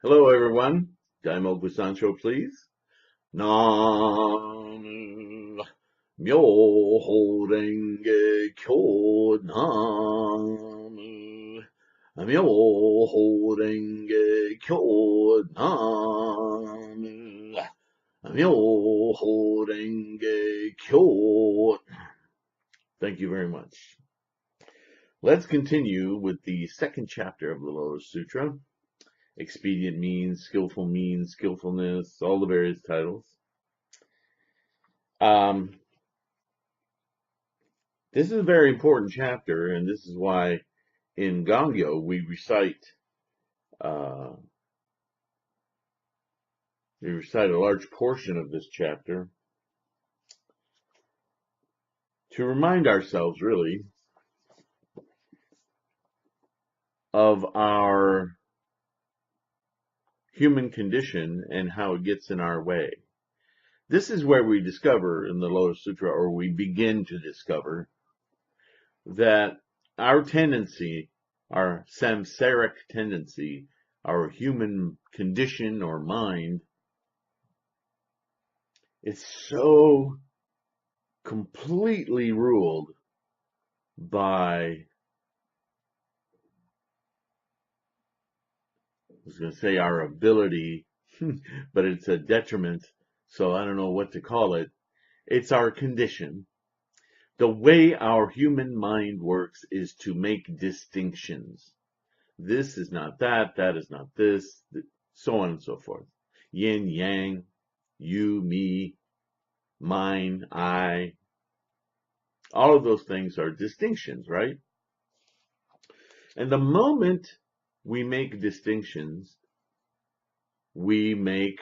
Hello, everyone. Daimo Busancho, please. Nam Myoho Renge Kyo. Nam Myoho Renge Kyo. Nam Myoho Renge Kyo. Thank you very much. Let's continue with the second chapter of the Lotus Sutra. Expedient means, skillful means, skillfulness, all the various titles. This is a very important chapter, and this is why in Gangyo we recite a large portion of this chapter to remind ourselves, really, of our human condition and how it gets in our way. This is where we discover in the Lotus Sutra, or we begin to discover, that our tendency, our samsaric tendency, our human condition or mind, is so completely ruled by, I was going to say our ability, but it's a detriment, so I don't know what to call it. It's our condition. The way our human mind works is to make distinctions. This is not that, that is not this, so on and so forth. Yin, yang, you, me, mine, I. All of those things are distinctions, right? And the moment we make distinctions, we make,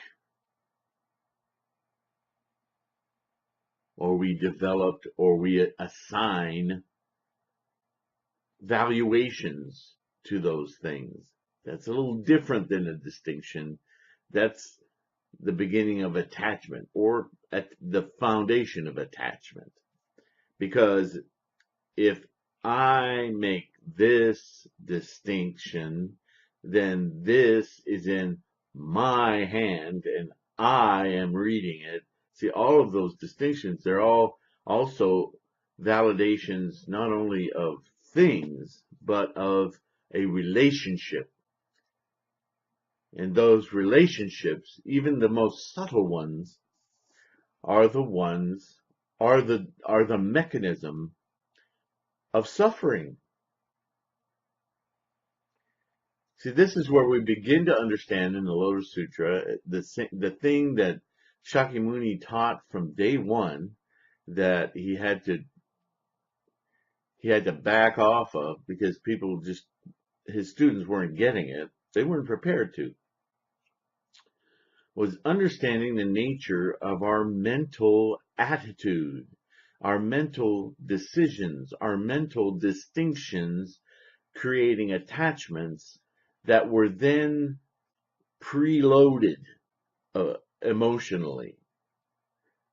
or we developed, or we assign valuations to those things. That's a little different than a distinction. That's the beginning of attachment, or at the foundation of attachment. Because if I make this distinction, then this is in my hand and I am reading it. See, all of those distinctions, they're all also validations not only of things, but of a relationship. And those relationships, even the most subtle ones, are the mechanism of suffering. See, this is where we begin to understand in the Lotus Sutra the thing that Shakyamuni taught from day one, that he had to back off of, because his students weren't getting it. They weren't prepared to. Was understanding the nature of our mental attitude, our mental decisions, our mental distinctions, creating attachments that were then preloaded emotionally.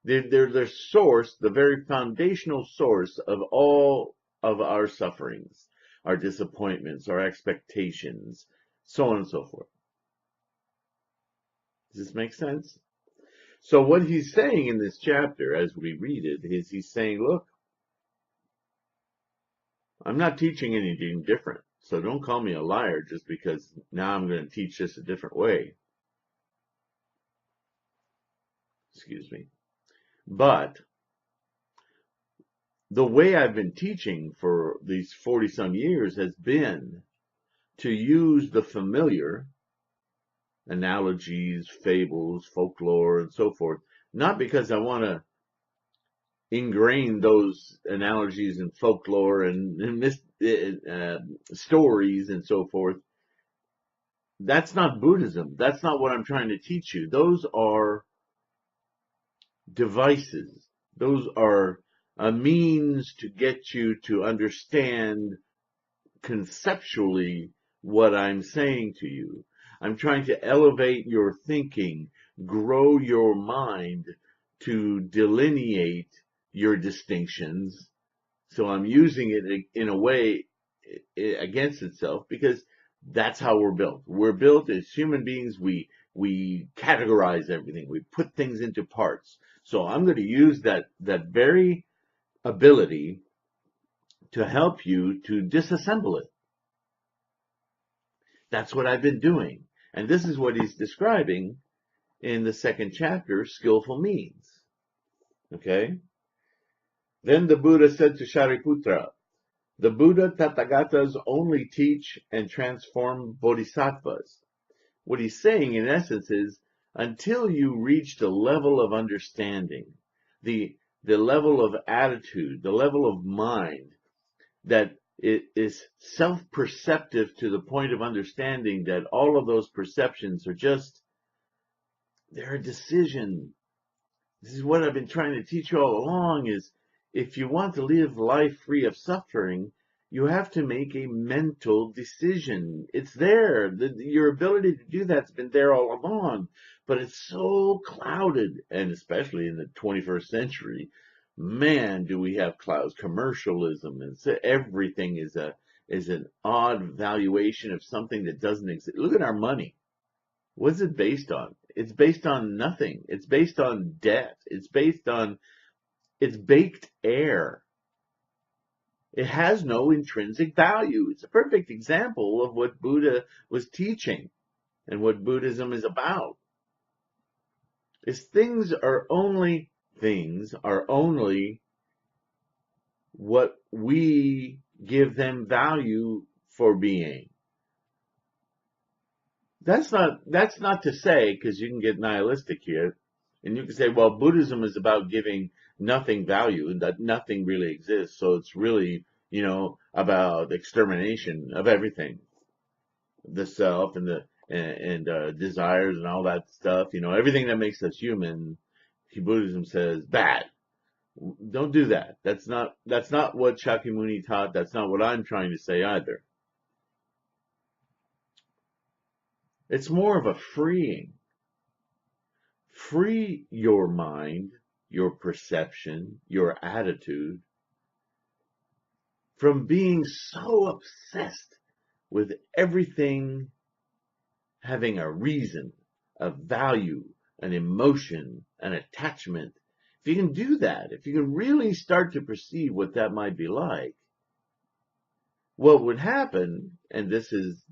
They're the source, the very foundational source of all of our sufferings, our disappointments, our expectations, so on and so forth. Does this make sense? So what he's saying in this chapter, as we read it, is he's saying, look, I'm not teaching anything different. So don't call me a liar just because now I'm going to teach this a different way. Excuse me. But the way I've been teaching for these 40-some years has been to use the familiar analogies, fables, folklore, and so forth, not because I want to ingrain those analogies and folklore and stories and so forth. That's not Buddhism. That's not what I'm trying to teach you. Those are devices. Those are a means to get you to understand conceptually what I'm saying to you. I'm trying to elevate your thinking, grow your mind to delineate your distinctions. So I'm using it in a way against itself, because That's how we're built. We're built as human beings. We categorize everything. We put things into parts. So I'm going to use that very ability to help you to disassemble it. That's what I've been doing. And this is what he's describing in the second chapter, skillful means. Okay? Then the Buddha said to Shariputra, the Buddha Tathagatas only teach and transform bodhisattvas. What he's saying in essence is, until you reach the level of understanding, the level of attitude, the level of mind that it is self-perceptive to the point of understanding that all of those perceptions are just, they're a decision. This is what I've been trying to teach you all along, is if you want to live life free of suffering, you have to make a mental decision. It's there. Your ability to do that's been there all along, but it's so clouded, and especially in the 21st century, man, do we have clouds. Commercialism, and so everything is an odd valuation of something that doesn't exist. Look at our money. What's it based on? It's based on nothing. It's based on debt. It's baked air. It has no intrinsic value. It's a perfect example of what Buddha was teaching and what Buddhism is about. Things are only what we give them value for being. That's not to say, because you can get nihilistic here, and you can say, well, Buddhism is about giving nothing value, and that nothing really exists, so it's really, about extermination of everything, the self and desires and all that stuff, everything that makes us human. Buddhism says bad. Don't do that. That's not what Shakyamuni taught. That's not what I'm trying to say either. It's more of a freeing. Free your mind, your perception, your attitude from being so obsessed with everything having a reason, a value, an emotion, an attachment. If you can do that, if you can really start to perceive what that might be like, what would happen, and this is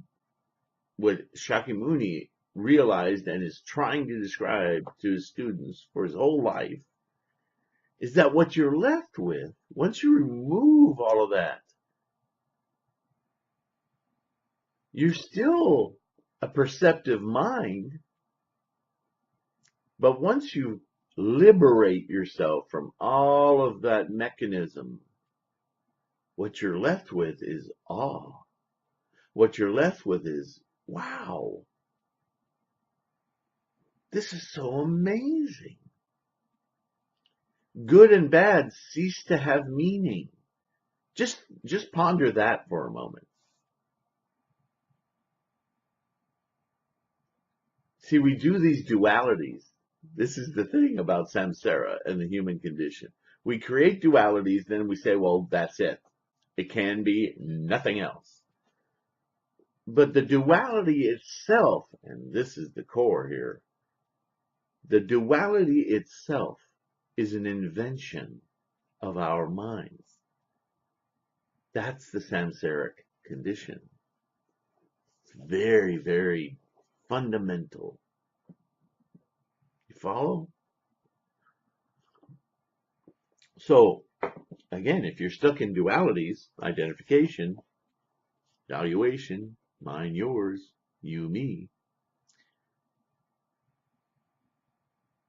what Shakyamuni realized and is trying to describe to his students for his whole life, is that what you're left with, once you remove all of that, you're still a perceptive mind, but once you liberate yourself from all of that mechanism, what you're left with is awe. What you're left with is, wow, this is so amazing. Good and bad cease to have meaning. Just ponder that for a moment. See, we do these dualities. This is the thing about samsara and the human condition. We create dualities, then we say, well, that's it. It can be nothing else. But the duality itself, and this is the core here, the duality itself is an invention of our minds. That's the samsaric condition. It's very, very fundamental. You follow? So, again, if you're stuck in dualities, identification, valuation, mine, yours, you, me,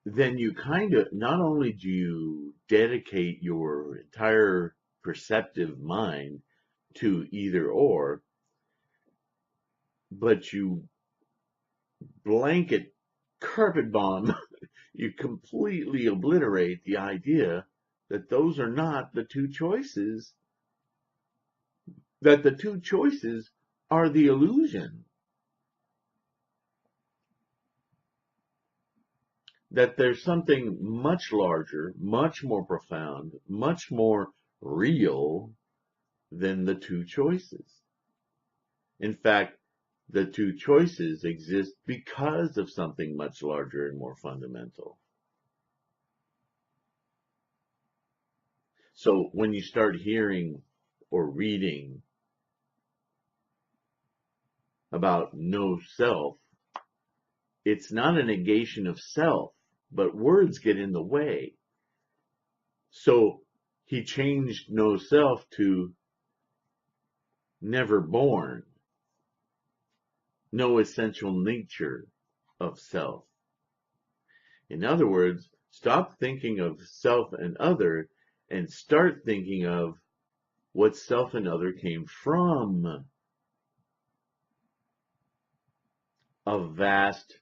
then you kind of, not only do you dedicate your entire perceptive mind to either or, but you blanket carpet bomb, you completely obliterate the idea that those are not the two choices, that the two choices are the illusion, that there's something much larger, much more profound, much more real than the two choices. In fact, The two choices exist because of something much larger and more fundamental. So when you start hearing or reading about no self, it's not a negation of self, but words get in the way. So he changed no self to never born, no essential nature of self. In other words, stop thinking of self and other and start thinking of what self and other came from. A vast,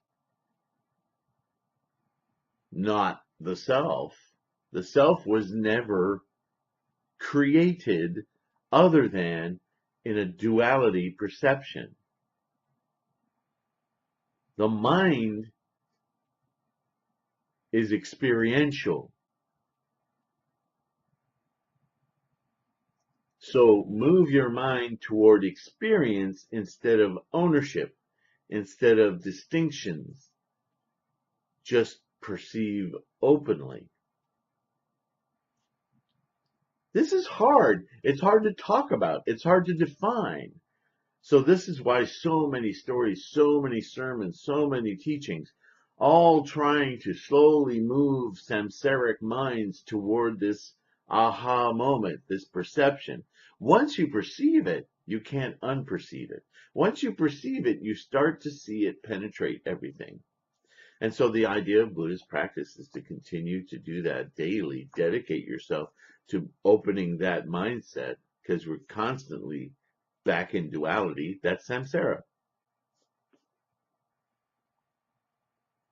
not the self. The self was never created other than in a duality perception. The mind is experiential. So move your mind toward experience instead of ownership, instead of distinctions. Just perceive openly. This is hard. It's hard to talk about. It's hard to define. So this is why so many stories, so many sermons, so many teachings, all trying to slowly move samsaric minds toward this aha moment, this perception. Once you perceive it, you can't unperceive it. Once you perceive it, you start to see it penetrate everything. And so the idea of Buddhist practice is to continue to do that daily, dedicate yourself to opening that mindset, because we're constantly back in duality. That's samsara.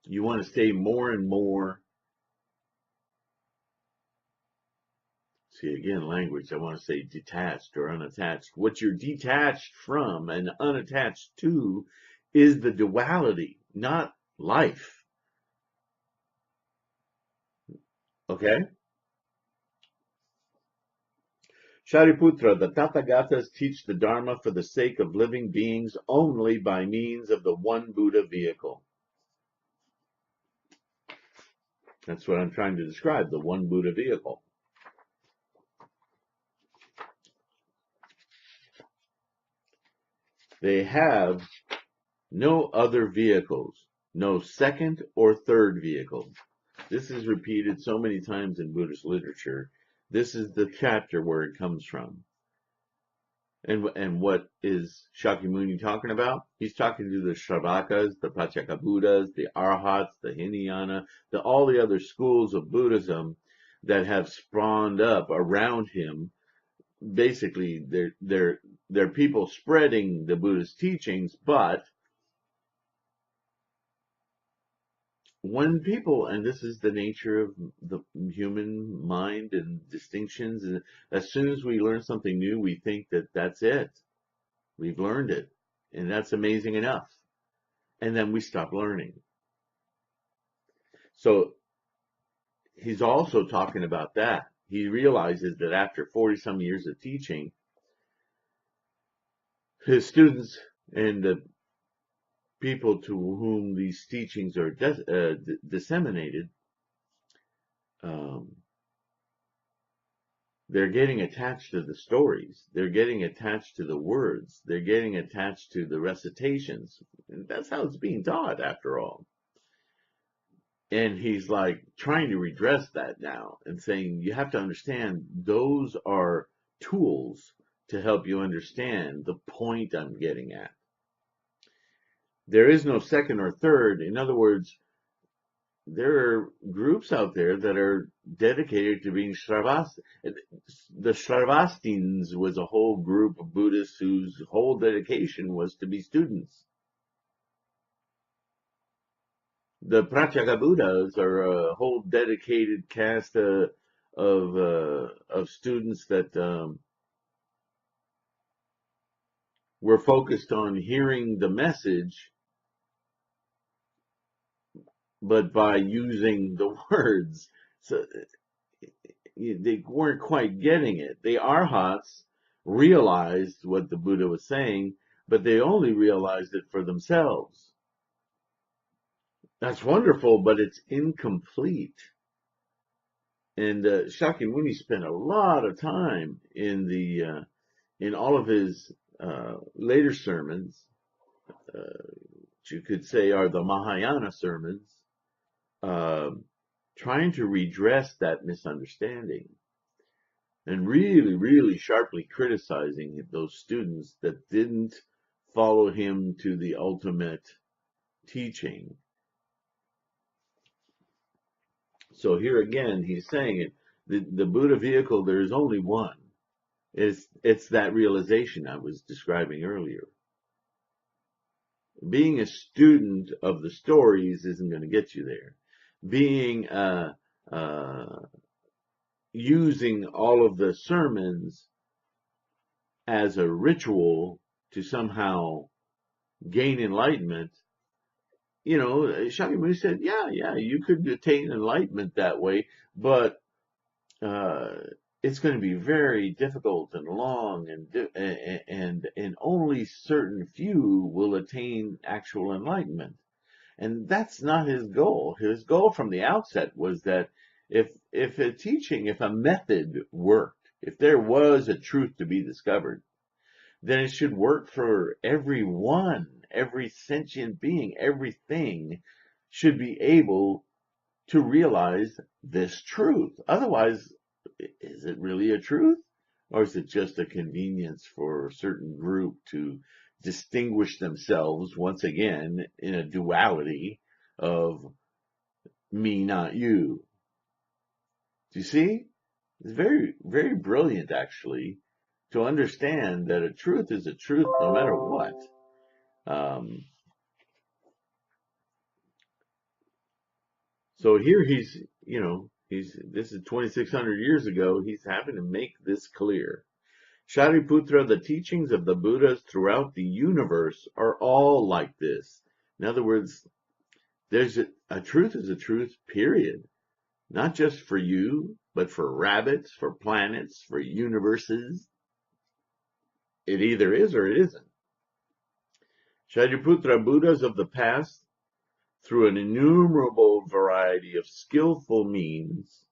You want to stay more and more, see again, language, I want to say detached or unattached. What you're detached from and unattached to is the duality, not life. Okay? Shariputra, the Tathagatas teach the Dharma for the sake of living beings only by means of the one Buddha vehicle. That's what I'm trying to describe, the one Buddha vehicle. They have no other vehicles, no second or third vehicle. This is repeated so many times in Buddhist literature. This is the chapter where it comes from. And what is Shakyamuni talking about? He's talking to the Shravakas, the Pratyekabuddhas, the Arhats, the Hinayana, all the other schools of Buddhism that have spawned up around him. Basically, they're people spreading the Buddhist teachings, but when people, and this is the nature of the human mind and distinctions, and as soon as we learn something new, we think that that's it. We've learned it, and that's amazing enough. And then we stop learning. So he's also talking about that. He realizes that after 40 some years of teaching, his students and the people to whom these teachings are disseminated, they're getting attached to the stories. They're getting attached to the words. They're getting attached to the recitations. And that's how it's being taught, after all. And he's like trying to redress that now and saying, you have to understand those are tools to help you understand the point I'm getting at. There is no second or third. In other words, there are groups out there that are dedicated to being Shravas. The Shravastins was a whole group of Buddhists whose whole dedication was to be students. The Pratyekabuddhas are a whole dedicated caste of students that were focused on hearing the message, but by using the words. So they weren't quite getting it. The Arhats realized what the Buddha was saying, but they only realized it for themselves. That's wonderful, but it's incomplete. And Shakyamuni spent a lot of time in all of his later sermons, which you could say are the Mahayana sermons, uh, trying to redress that misunderstanding and really, really sharply criticizing those students that didn't follow him to the ultimate teaching. So here again, he's saying it. The Buddha vehicle, there is only one. It's that realization I was describing earlier. Being a student of the stories isn't going to get you there. Being using all of the sermons as a ritual to somehow gain enlightenment, Shakyamuni said, yeah, you could attain enlightenment that way, but it's going to be very difficult and long, and only certain few will attain actual enlightenment. And that's not his goal. His goal from the outset was that if a method worked, if there was a truth to be discovered, then it should work for everyone, every sentient being, everything should be able to realize this truth. Otherwise, is it really a truth? Or is it just a convenience for a certain group to distinguish themselves once again in a duality of me, not you? Do you see? It's very, very brilliant, actually, to understand that a truth is a truth no matter what. Um, so here this is 2,600 years ago. He's having to make this clear. Shariputra, the teachings of the Buddhas throughout the universe are all like this. In other words, there's a truth is a truth, period. Not just for you, but for rabbits, for planets, for universes. It either is or it isn't. Shariputra, Buddhas of the past, through an innumerable variety of skillful means,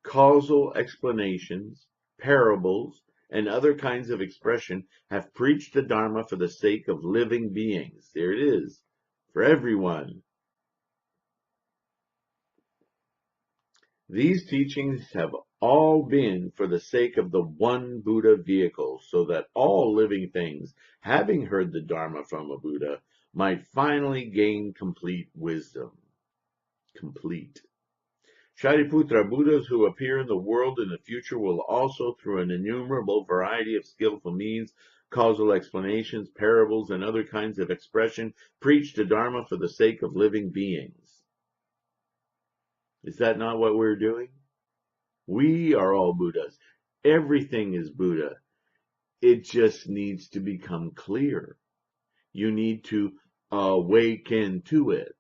causal explanations, parables, and other kinds of expression, have preached the Dharma for the sake of living beings. There it is, for everyone. These teachings have all been for the sake of the one Buddha vehicle, so that all living things, having heard the Dharma from a Buddha, might finally gain complete wisdom. Complete. Shariputra, Buddhas who appear in the world in the future will also, through an innumerable variety of skillful means, causal explanations, parables, and other kinds of expression, preach the Dharma for the sake of living beings. Is that not what we're doing? We are all Buddhas. Everything is Buddha. It just needs to become clear. You need to awaken to it.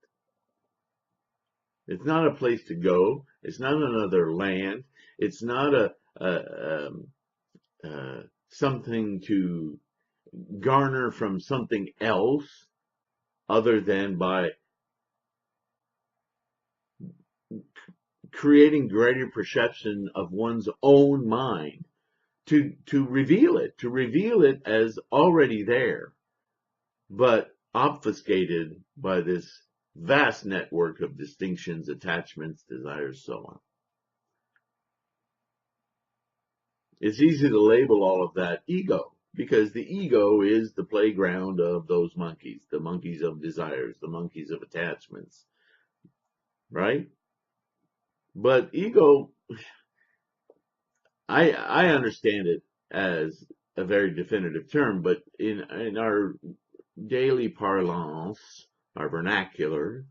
It's not a place to go. It's not another land. It's not something to garner from something else other than by creating greater perception of one's own mind to reveal it as already there, but obfuscated by this vast network of distinctions, attachments, desires, so on. It's easy to label all of that ego, because the ego is the playground of those monkeys, the monkeys of desires, the monkeys of attachments, right? But ego, I understand it as a very definitive term, but in our daily parlance, our vernacular,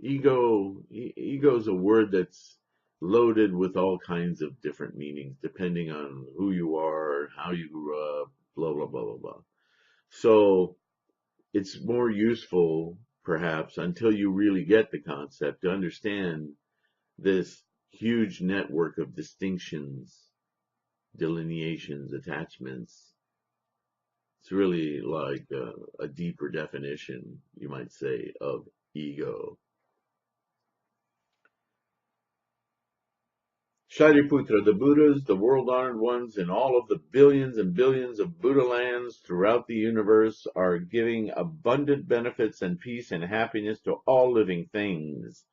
ego is a word that's loaded with all kinds of different meanings depending on who you are, how you grew up, blah blah blah blah blah. So it's more useful, perhaps, until you really get the concept, to understand this huge network of distinctions, delineations, attachments, It's really like a deeper definition, you might say, of ego. Shariputra, the Buddhas, the world-honored ones, and all of the billions and billions of Buddha lands throughout the universe are giving abundant benefits and peace and happiness to all living things.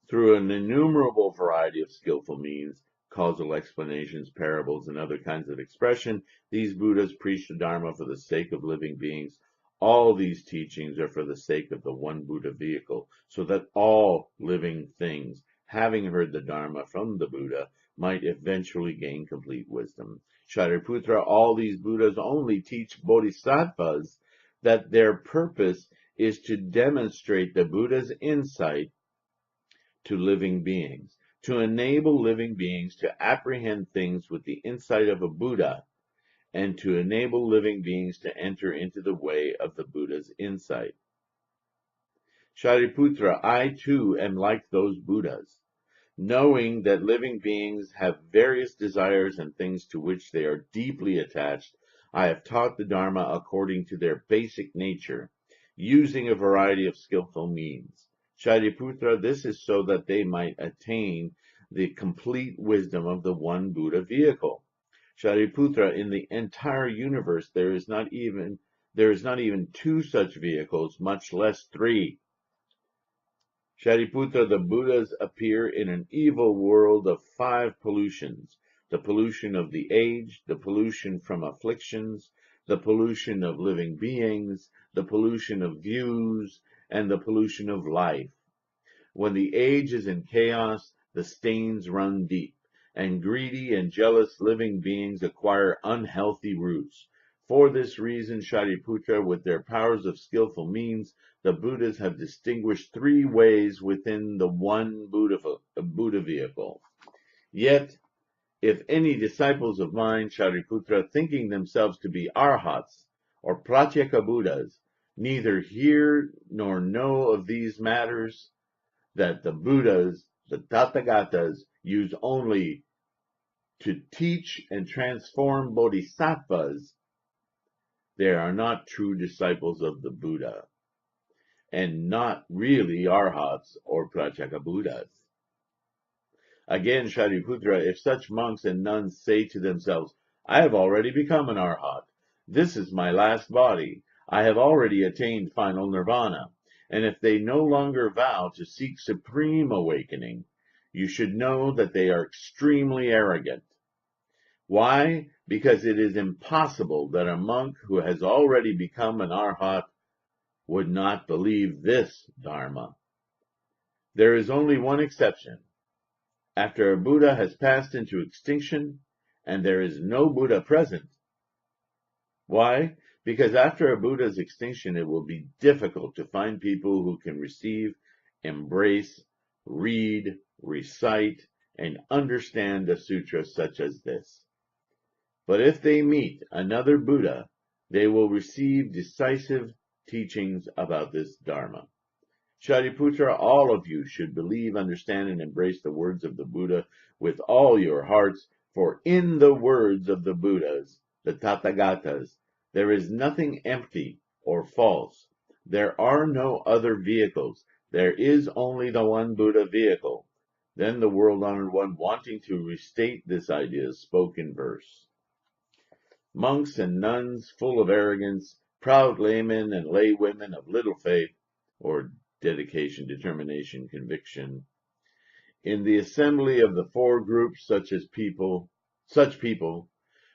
Through an innumerable variety of skillful means, causal explanations, parables, and other kinds of expression, these Buddhas preach the Dharma for the sake of living beings. All these teachings are for the sake of the one Buddha vehicle, so that all living things, having heard the Dharma from the Buddha, might eventually gain complete wisdom. Shariputra, all these Buddhas only teach bodhisattvas that their purpose is to demonstrate the Buddha's insight to living beings, to enable living beings to apprehend things with the insight of a Buddha, and to enable living beings to enter into the way of the Buddha's insight. Shariputra, I too am like those Buddhas. Knowing that living beings have various desires and things to which they are deeply attached, I have taught the Dharma according to their basic nature, using a variety of skillful means. Shariputra, this is so that they might attain the complete wisdom of the one Buddha vehicle. Shariputra, in the entire universe there is not even two such vehicles, much less three. Shariputra, the Buddhas appear in an evil world of 5 pollutions: the pollution of the age, the pollution from afflictions, the pollution of living beings, the pollution of views, and the pollution of life. When the age is in chaos, the stains run deep, and greedy and jealous living beings acquire unhealthy roots. For this reason, Shariputra, with their powers of skillful means, the Buddhas have distinguished 3 ways within the one Buddha vehicle. Yet, if any disciples of mine, Shariputra, thinking themselves to be arhats, or pratyeka Buddhas, neither hear nor know of these matters, that the Buddhas, the Tathagatas, use only to teach and transform bodhisattvas, they are not true disciples of the Buddha, and not really arhats or pratyeka Buddhas. Again, Shariputra, if such monks and nuns say to themselves, I have already become an arhat, this is my last body, I have already attained final nirvana, and if they no longer vow to seek supreme awakening, you should know that they are extremely arrogant. Why? Because it is impossible that a monk who has already become an arhat would not believe this Dharma. There is only one exception. After a Buddha has passed into extinction, and there is no Buddha present. Why? Because after a Buddha's extinction, it will be difficult to find people who can receive, embrace, read, recite, and understand a sutra such as this. But if they meet another Buddha, they will receive decisive teachings about this Dharma. Shariputra, all of you should believe, understand, and embrace the words of the Buddha with all your hearts, for in the words of the Buddhas, the Tathagatas, there is nothing empty or false. There are no other vehicles. There is only the one Buddha vehicle. Then the world-honored one, wanting to restate this idea, spoke in verse. Monks and nuns full of arrogance, proud laymen and laywomen of little faith, or dedication, determination, conviction. In the assembly of the 4 groups, such people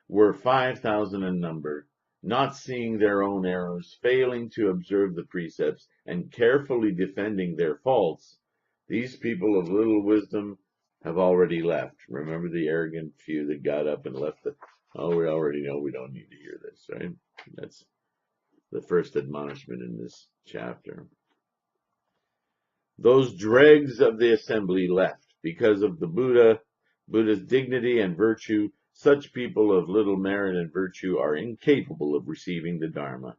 were 5,000 in number, not seeing their own errors, failing to observe the precepts, and carefully defending their faults. These people of little wisdom have already left. Remember the arrogant few that got up and left we already know, we don't need to hear this, right? That's the first admonishment in this chapter. Those dregs of the assembly left because of the Buddha's dignity and virtue. Such people of little merit and virtue are incapable of receiving the Dharma.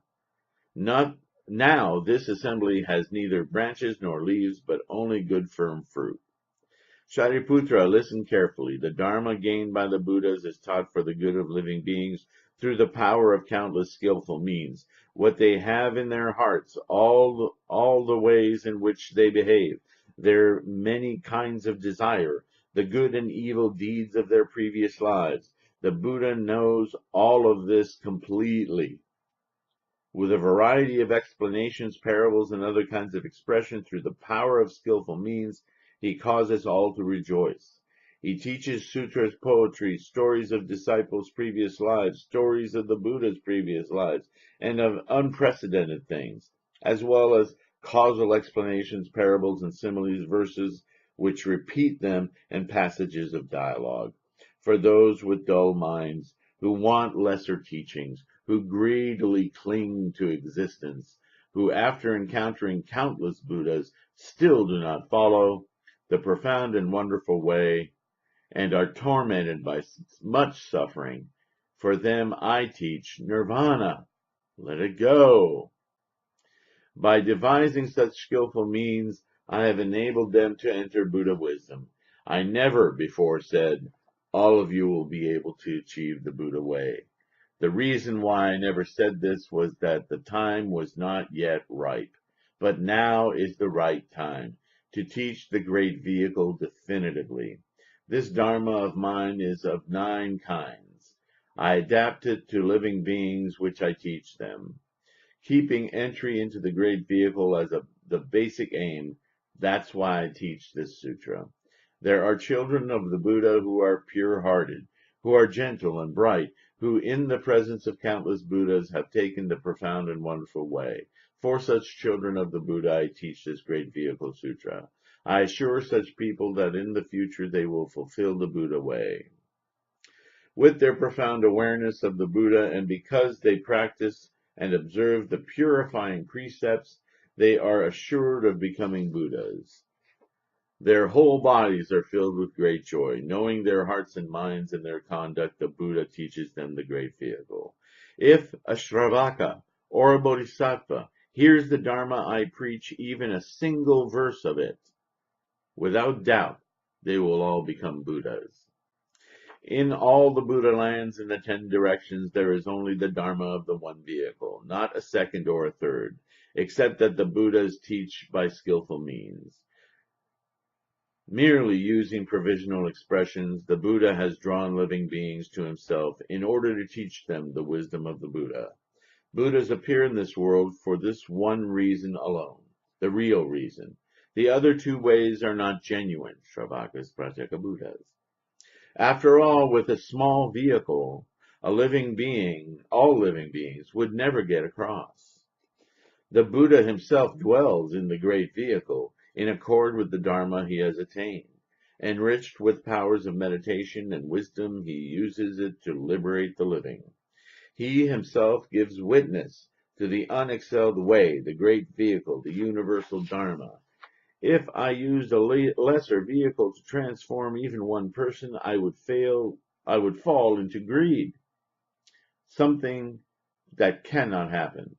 Now this assembly has neither branches nor leaves, but only good firm fruit. Shariputra, listen carefully. The Dharma gained by the Buddhas is taught for the good of living beings through the power of countless skillful means. What they have in their hearts, all the ways in which they behave, their many kinds of desire, the good and evil deeds of their previous lives. The Buddha knows all of this completely. With a variety of explanations, parables, and other kinds of expression through the power of skillful means, he causes all to rejoice. He teaches sutras, poetry, stories of disciples' previous lives, stories of the Buddha's previous lives, and of unprecedented things, as well as causal explanations, parables, and similes, verses which repeat them, and passages of dialogue. For those with dull minds, who want lesser teachings, who greedily cling to existence, who after encountering countless Buddhas still do not follow the profound and wonderful way and are tormented by much suffering. For them I teach nirvana. Let it go. By devising such skillful means, I have enabled them to enter Buddha wisdom. I never before said, all of you will be able to achieve the Buddha way. The reason why I never said this was that the time was not yet ripe, but now is the right time to teach the great vehicle definitively. This Dharma of mine is of 9 kinds. I adapt it to living beings which I teach them. Keeping entry into the great vehicle as the basic aim, that's why I teach this sutra. There are children of the Buddha who are pure-hearted, who are gentle and bright, who in the presence of countless Buddhas have taken the profound and wonderful way. For such children of the Buddha I teach this great vehicle sutra. I assure such people that in the future they will fulfill the Buddha way. With their profound awareness of the Buddha, and because they practice and observe the purifying precepts, they are assured of becoming Buddhas. Their whole bodies are filled with great joy. Knowing their hearts and minds and their conduct, the Buddha teaches them the great vehicle. If a Shravaka or a Bodhisattva hears the Dharma I preach, even a single verse of it, without doubt, they will all become Buddhas. In all the Buddha lands in the 10 directions, there is only the Dharma of the one vehicle, not a second or a third, except that the Buddhas teach by skillful means. Merely using provisional expressions, the Buddha has drawn living beings to himself in order to teach them the wisdom of the Buddha. Buddhas appear in this world for this one reason alone, the real reason. The other 2 ways are not genuine, Shravakas, Pratyeka Buddhas. After all, with a small vehicle, all living beings would never get across. The Buddha himself dwells in the great vehicle, in accord with the Dharma he has attained. Enriched with powers of meditation and wisdom, he uses it to liberate the living. He himself gives witness to the unexcelled way, the great vehicle, the universal Dharma. If I used a lesser vehicle to transform even one person, I would fall into greed, something that cannot happen.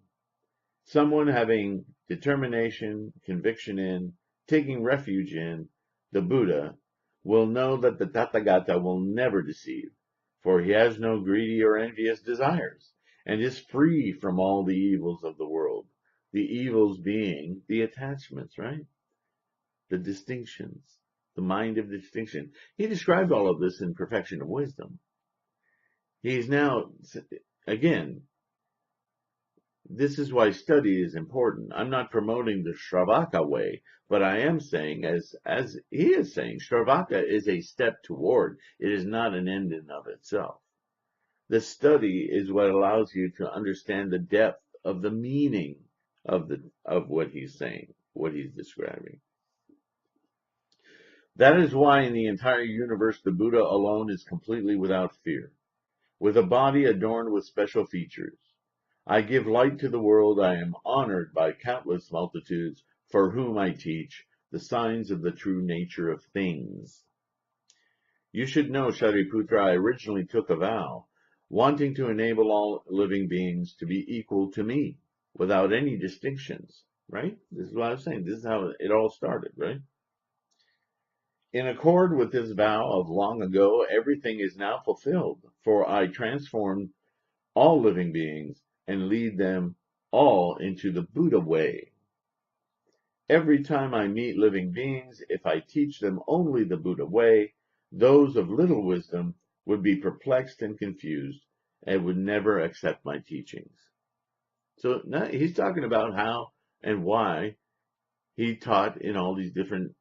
Someone having determination, conviction in, taking refuge in the Buddha will know that the Tathagata will never deceive, for he has no greedy or envious desires, and is free from all the evils of the world. The evils being the attachments, right? The distinctions, the mind of distinction. He described all of this in Perfection of Wisdom. He's now, again, this is why study is important. I'm not promoting the Shravaka way, but I am saying, as he is saying, Shravaka is a step toward. It is not an end in of itself. The study is what allows you to understand the depth of the meaning of what he's saying, what he's describing. That is why in the entire universe the Buddha alone is completely without fear, with a body adorned with special features. I give light to the world. I am honored by countless multitudes for whom I teach the signs of the true nature of things. You should know, Shariputra, I originally took a vow, wanting to enable all living beings to be equal to me, without any distinctions, right? This is what I was saying. This is how it all started, right? In accord with this vow of long ago, everything is now fulfilled, for I transformed all living beings and lead them all into the Buddha way. Every time I meet living beings, if I teach them only the Buddha way, those of little wisdom would be perplexed and confused and would never accept my teachings. So now he's talking about how and why he taught in all these different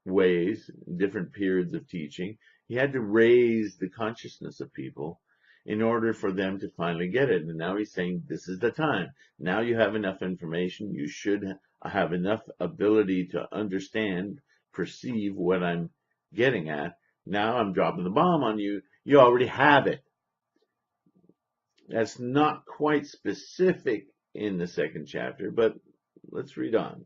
ways, different periods of teaching. He had to raise the consciousness of people in order for them to finally get it. And now he's saying, this is the time. Now you have enough information. You should have enough ability to understand, perceive what I'm getting at. Now I'm dropping the bomb on you. You already have it. That's not quite specific in the second chapter, but let's read on.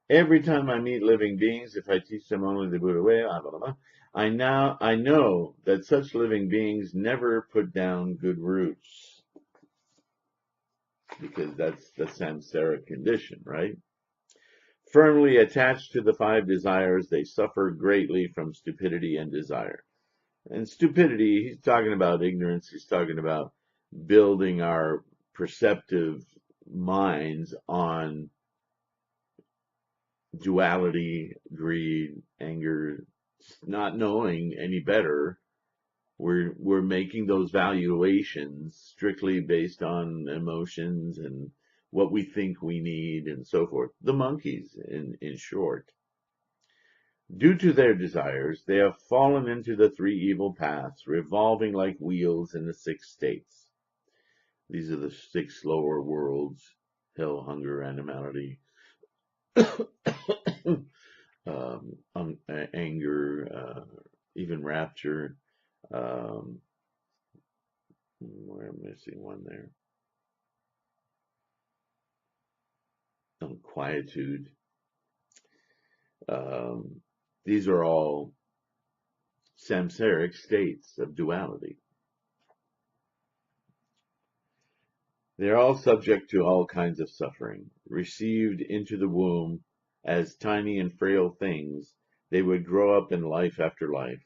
Every time I meet living beings, if I teach them only the Buddha way, blah, blah, blah, I know that such living beings never put down good roots, because that's the samsara condition, right? Firmly attached to the five desires, they suffer greatly from stupidity and desire. And stupidity, he's talking about ignorance, he's talking about building our perceptive minds on duality, greed, anger, not knowing any better. We're making those valuations strictly based on emotions and what we think we need and so forth. The monkeys, in short. Due to their desires, they have fallen into the three evil paths, revolving like wheels in the six states. These are the six lower worlds: hell, hunger, animality, anger, even rapture. We're missing one there. Quietude. These are all samsaric states of duality. They're all subject to all kinds of suffering. Received into the womb as tiny and frail things, they would grow up in life after life.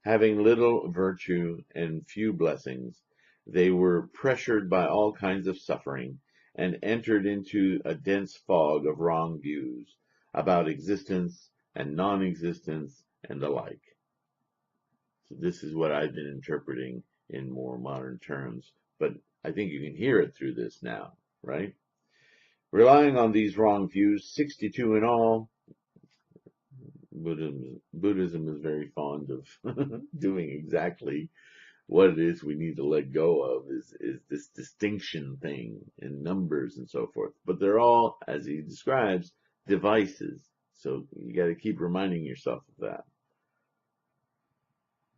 Having little virtue and few blessings, they were pressured by all kinds of suffering and entered into a dense fog of wrong views about existence and non-existence and the like. So this is what I've been interpreting in more modern terms, but I think you can hear it through this now, right? Relying on these wrong views, 62 in all. Buddhism is very fond of doing exactly what it is we need to let go of, is this distinction thing in numbers and so forth. But they're all, as he describes, devices. So you got to keep reminding yourself of that.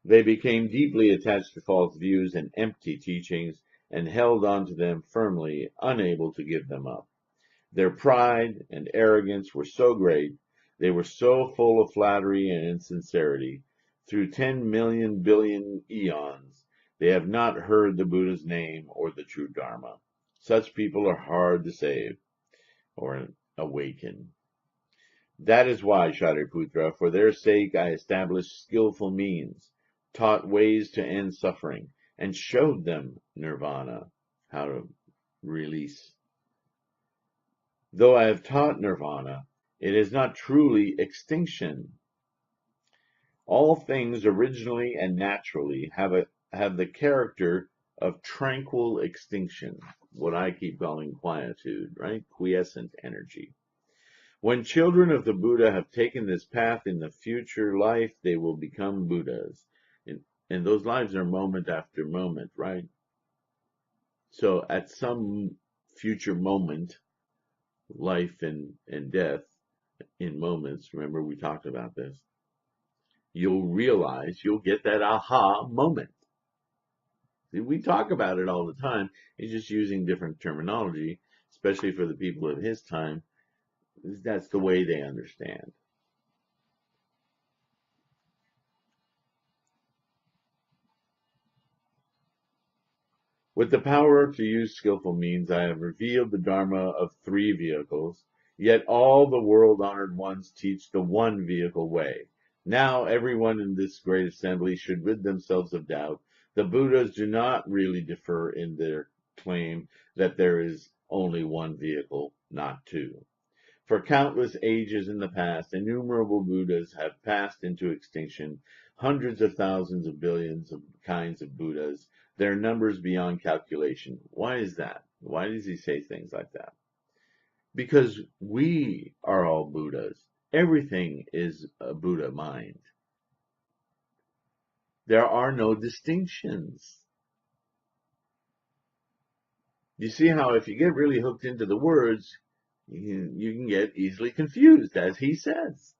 They became deeply attached to false views and empty teachings and held on to them firmly, unable to give them up. Their pride and arrogance were so great, they were so full of flattery and insincerity. Through 10 million billion eons, they have not heard the Buddha's name or the true Dharma. Such people are hard to save or awaken. That is why, Shariputra, for their sake I established skillful means, taught ways to end suffering, and showed them nirvana, how to release. Though I have taught nirvana, it is not truly extinction. All things originally and naturally have the character of tranquil extinction, what I keep calling quietude, right? Quiescent energy. When children of the Buddha have taken this path in the future life, they will become Buddhas. And those lives are moment after moment, right? So at some future moment, life and death in moments, remember we talked about this, you'll realize, you'll get that aha moment. See, we talk about it all the time. He's just using different terminology, especially for the people of his time. That's the way they understand. With the power to use skillful means, I have revealed the Dharma of three vehicles, Yet all the world-honored ones teach the one vehicle way. Now everyone in this great assembly should rid themselves of doubt. The Buddhas do not really differ in their claim that there is only one vehicle, not two. For countless ages in the past, innumerable Buddhas have passed into extinction, hundreds of thousands of billions of kinds of Buddhas, their numbers beyond calculation. Why is that? Why does he say things like that? Because we are all Buddhas. Everything is a Buddha mind. There are no distinctions. You see how if you get really hooked into the words, you can get easily confused, as he says.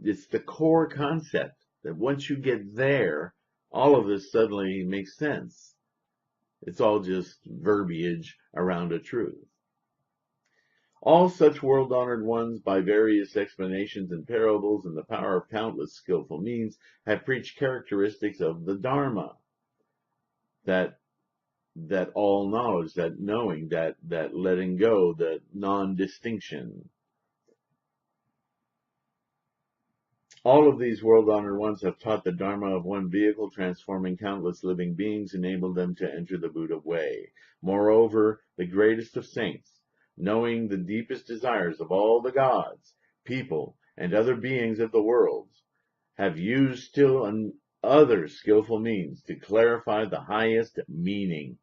It's the core concept that once you get there, all of this suddenly makes sense. It's all just verbiage around a truth. All such world-honored ones, by various explanations and parables and the power of countless skillful means, have preached characteristics of the Dharma, that all knowledge, that knowing, that letting go, that non-distinction. All of these world-honored ones have taught the Dharma of one vehicle, transforming countless living beings, enabled them to enter the Buddha way. Moreover, the greatest of saints, knowing the deepest desires of all the gods, people, and other beings of the world, have used still other skillful means to clarify the highest meaning.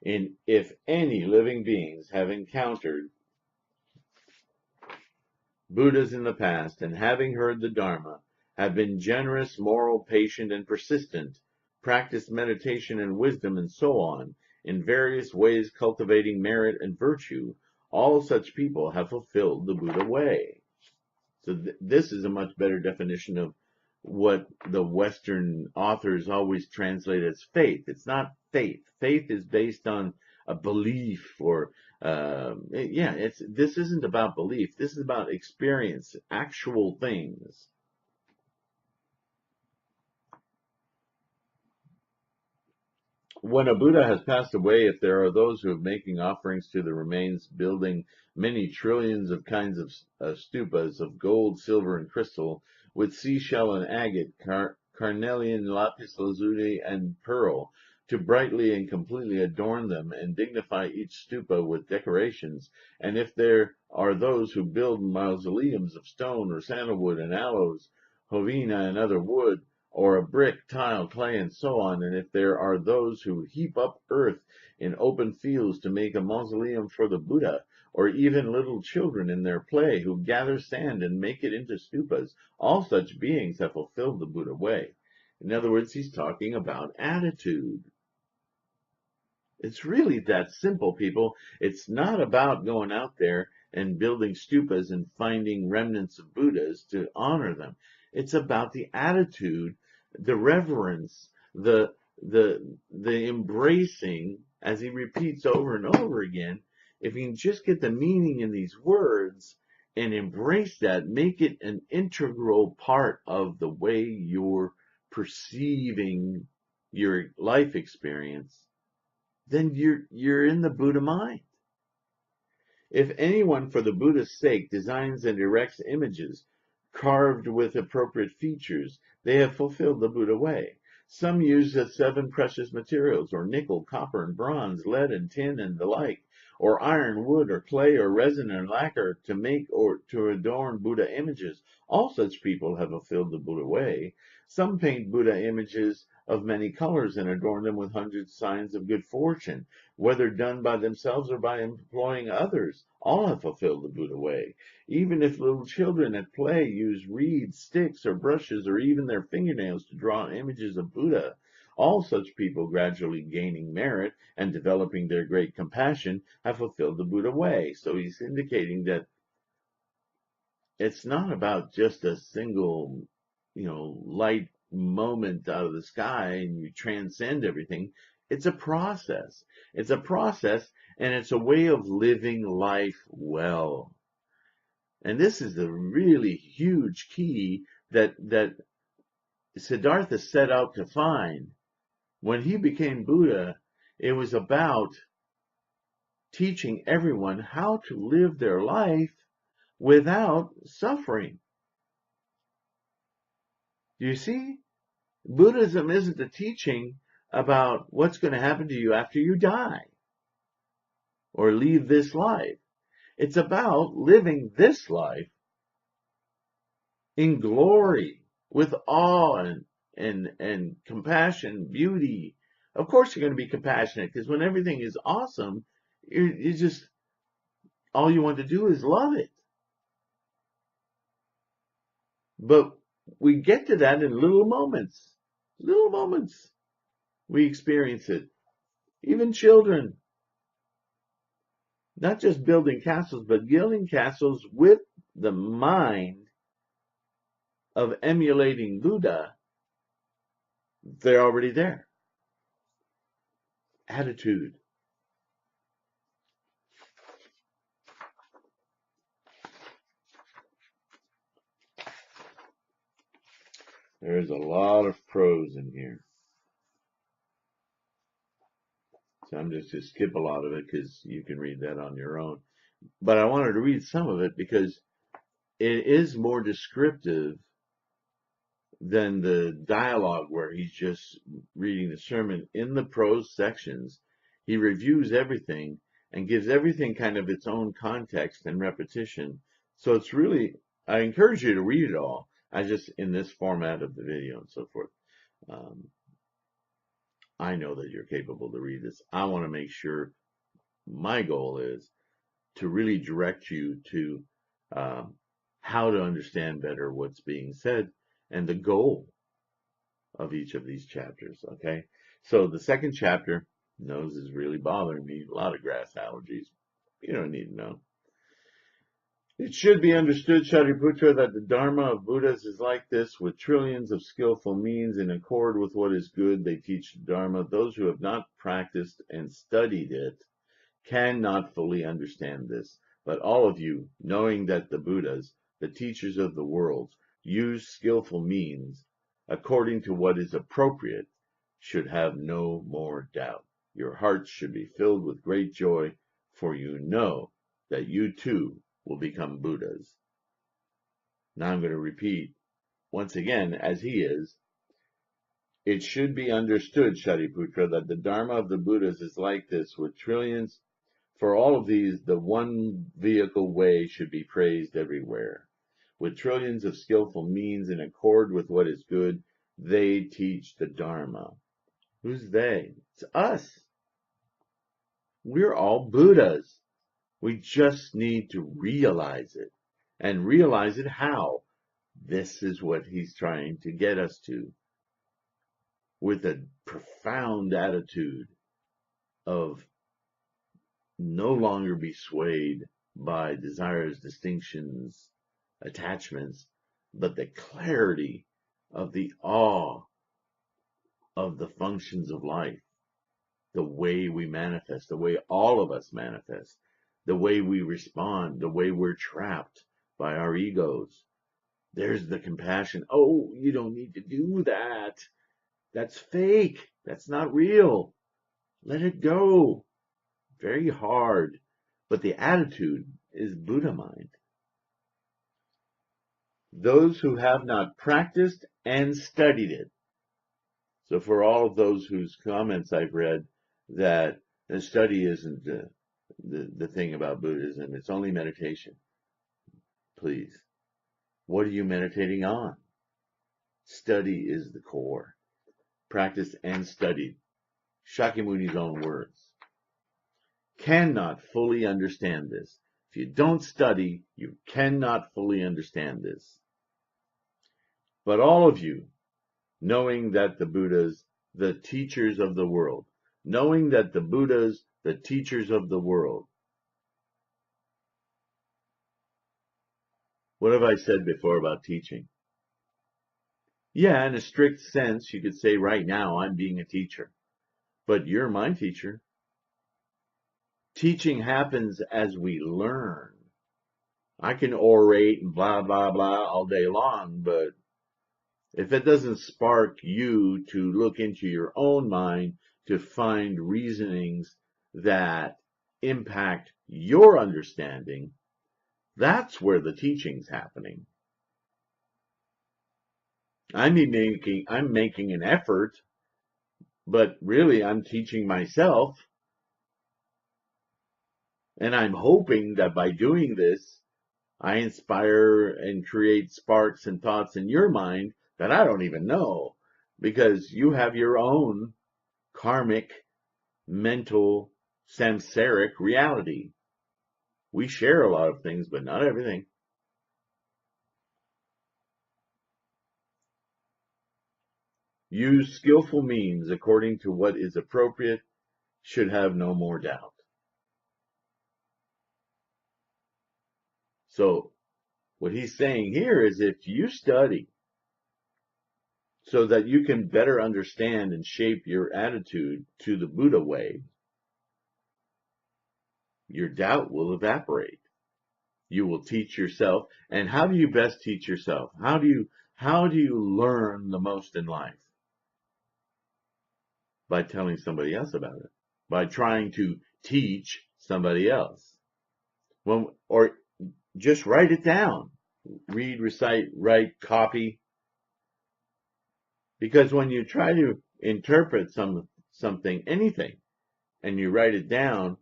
If any living beings have encountered Buddhas in the past, and having heard the Dharma, have been generous, moral, patient, and persistent, practiced meditation and wisdom, and so on, in various ways cultivating merit and virtue, all such people have fulfilled the Buddha way. So this is a much better definition of what the Western authors always translate as faith. It's not faith. Faith is based on a belief, or this isn't about belief. This is about experience, actual things. When a Buddha has passed away, if there are those who are making offerings to the remains, building many trillions of kinds of stupas of gold, silver, and crystal, with seashell and agate, carnelian, lapis lazuli, and pearl, to brightly and completely adorn them and dignify each stupa with decorations, and if there are those who build mausoleums of stone or sandalwood and aloes, hovina and other wood, or a brick, tile, clay, and so on, and if there are those who heap up earth in open fields to make a mausoleum for the Buddha, or even little children in their play who gather sand and make it into stupas, all such beings have fulfilled the Buddha way. In other words, he's talking about attitude. It's really that simple, people. It's not about going out there and building stupas and finding remnants of Buddhas to honor them. It's about the attitude, the reverence, the embracing, as he repeats over and over again. If you can just get the meaning in these words and embrace that, make it an integral part of the way you're perceiving your life experience, then you're in the Buddha mind. If anyone, for the Buddha's sake, designs and erects images carved with appropriate features, they have fulfilled the Buddha way. Some use the 7 precious materials, or nickel, copper, and bronze, lead and tin, and the like, or iron, wood, or clay, or resin, and lacquer to make or to adorn Buddha images. All such people have fulfilled the Buddha way. Some paint Buddha images of many colors and adorn them with hundred signs of good fortune, whether done by themselves or by employing others. All have fulfilled the Buddha way. Even if little children at play use reeds, sticks, or brushes, or even their fingernails to draw images of Buddha, all such people, gradually gaining merit and developing their great compassion, have fulfilled the Buddha way. So he's indicating that it's not about just a single, light moment out of the sky and you transcend everything. It's a process. It's a process, and it's a way of living life well. And this is a really huge key that Siddhartha set out to find. When he became Buddha, it was about teaching everyone how to live their life without suffering. Do you see? Buddhism isn't a teaching about what's going to happen to you after you die or leave this life. It's about living this life in glory with awe and compassion, beauty. Of course you're going to be compassionate, because when everything is awesome, you just, all you want to do is love it. But we get to that in little moments. Little moments. We experience it. Even children. Not just building castles, but building castles with the mind of emulating Buddha. They're already there. Attitude. There's a lot of prose in here. So I'm just going to skip a lot of it because you can read that on your own. But I wanted to read some of it because it is more descriptive than the dialogue where he's just reading the sermon. In the prose sections, he reviews everything and gives everything kind of its own context and repetition. So it's really, I encourage you to read it all. I just, in this format of the video and so forth, I know that you're capable to read this. I want to make sure, my goal is to really direct you to how to understand better what's being said and the goal of each of these chapters. Okay, so the second chapter, nose is really bothering me, a lot of grass allergies. You don't need to know. It should be understood, Shariputra, that the Dharma of Buddhas is like this, with trillions of skillful means in accord with what is good. They teach the Dharma. Those who have not practiced and studied it cannot fully understand this. But all of you, knowing that the Buddhas, the teachers of the world, use skillful means according to what is appropriate, should have no more doubt. Your hearts should be filled with great joy, for you know that you too will become Buddhas. Now I'm going to repeat once again, as he is. It should be understood, Shariputra, that the Dharma of the Buddhas is like this, with trillions. For all of these, the one vehicle way should be praised everywhere. With trillions of skillful means in accord with what is good, they teach the Dharma. Who's they? It's us. We're all Buddhas. We just need to realize it. And realize it how? This is what he's trying to get us to. With a profound attitude of no longer be swayed by desires, distinctions, attachments, but the clarity of the awe of the functions of life, the way we manifest, the way all of us manifest, the way we respond, the way we're trapped by our egos. There's the compassion. Oh, you don't need to do that. That's fake. That's not real. Let it go. Very hard. But the attitude is Buddha mind. Those who have not practiced and studied it. So for all of those whose comments I've read, that the study isn't the thing about Buddhism, it's only meditation. Please, what are you meditating on? Study is the core. Practice and studied. Shakyamuni's own words. Cannot fully understand this. If you don't study, you cannot fully understand this. But all of you, knowing that the Buddhas, the teachers of the world, knowing that the Buddhas, the teachers of the world. What have I said before about teaching? Yeah, in a strict sense, you could say right now I'm being a teacher, but you're my teacher. Teaching happens as we learn. I can orate and blah, blah, blah all day long, but if it doesn't spark you to look into your own mind to find reasonings that impact your understanding, that's where the teaching's happening. I'm making an effort, but really I'm teaching myself, and I'm hoping that by doing this, I inspire and create sparks and thoughts in your mind that I don't even know, because you have your own karmic, mental, samsaric reality. We share a lot of things, but not everything. Use skillful means according to what is appropriate, should have no more doubt. So what he's saying here is, if you study so that you can better understand and shape your attitude to the Buddha way, your doubt will evaporate. You will teach yourself. And how do you best teach yourself? How do you learn the most in life? By telling somebody else about it. By trying to teach somebody else. Or just write it down. Read, recite, write, copy. Because when you try to interpret something, anything, and you write it down,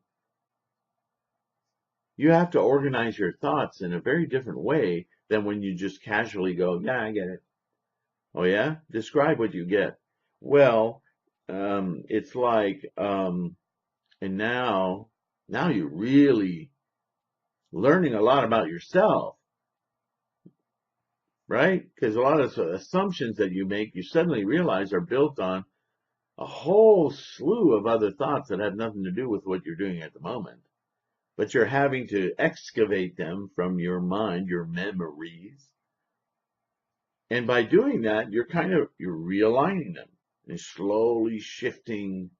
you have to organize your thoughts in a very different way than when you just casually go, yeah, I get it. Oh yeah? Describe what you get. Well, it's like, and now you're really learning a lot about yourself, right? Because a lot of assumptions that you make, you suddenly realize are built on a whole slew of other thoughts that have nothing to do with what you're doing at the moment. But you're having to excavate them from your mind, your memories. And by doing that, you're realigning them and slowly shifting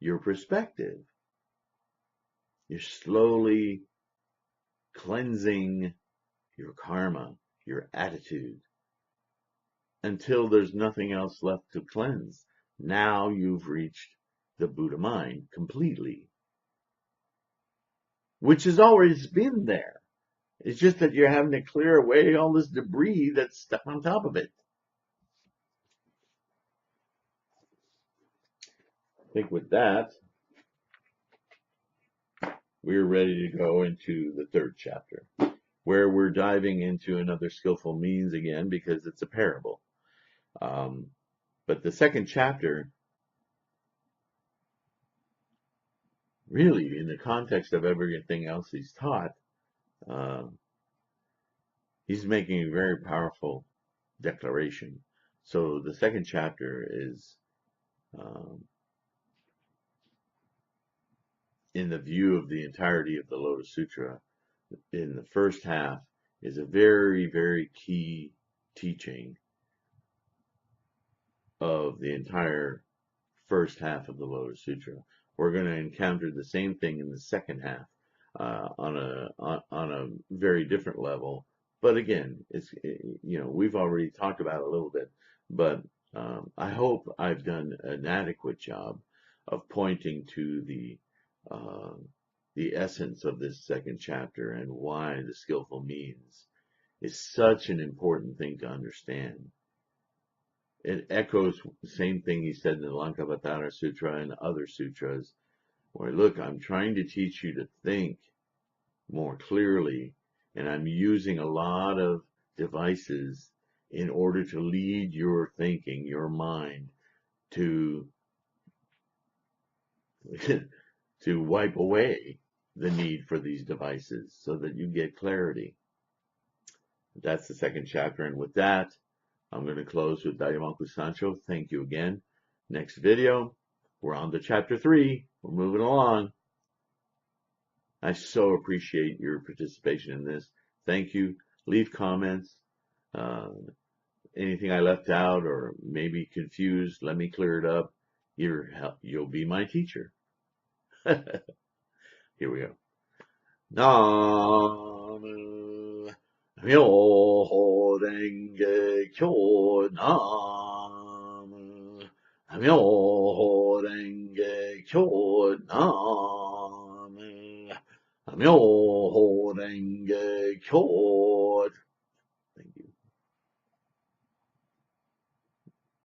your perspective. You're slowly cleansing your karma, your attitude, until there's nothing else left to cleanse. Now you've reached the Buddha mind completely, which has always been there. It's just that you're having to clear away all this debris that's stuck on top of it. I think with that, we're ready to go into the third chapter, where we're diving into another skillful means again, because it's a parable. But the second chapter, really, in the context of everything else he's taught, he's making a very powerful declaration. So the second chapter is, in the view of the entirety of the Lotus Sutra, in the first half is a very, very key teaching of the entire first half of the Lotus Sutra. We're going to encounter the same thing in the second half on a very different level. But again, we've already talked about it a little bit, but I hope I've done an adequate job of pointing to the essence of this second chapter and why the skillful means is such an important thing to understand. It echoes the same thing he said in the Lankavatara Sutra and other sutras, where, look, I'm trying to teach you to think more clearly, and I'm using a lot of devices in order to lead your thinking, your mind, to to wipe away the need for these devices so that you get clarity. That's the second chapter, and with that, I'm going to close with Dayamanku Sancho. Thank you again. Next video, we're on to chapter 3. We're moving along. I so appreciate your participation in this. Thank you. Leave comments. Anything I left out or maybe confused, let me clear it up. You'll be my teacher. Here we go. Namu Myoho Renge Kyo. Namu Myoho Renge Kyo. Namu Namyoho Renge Kyo.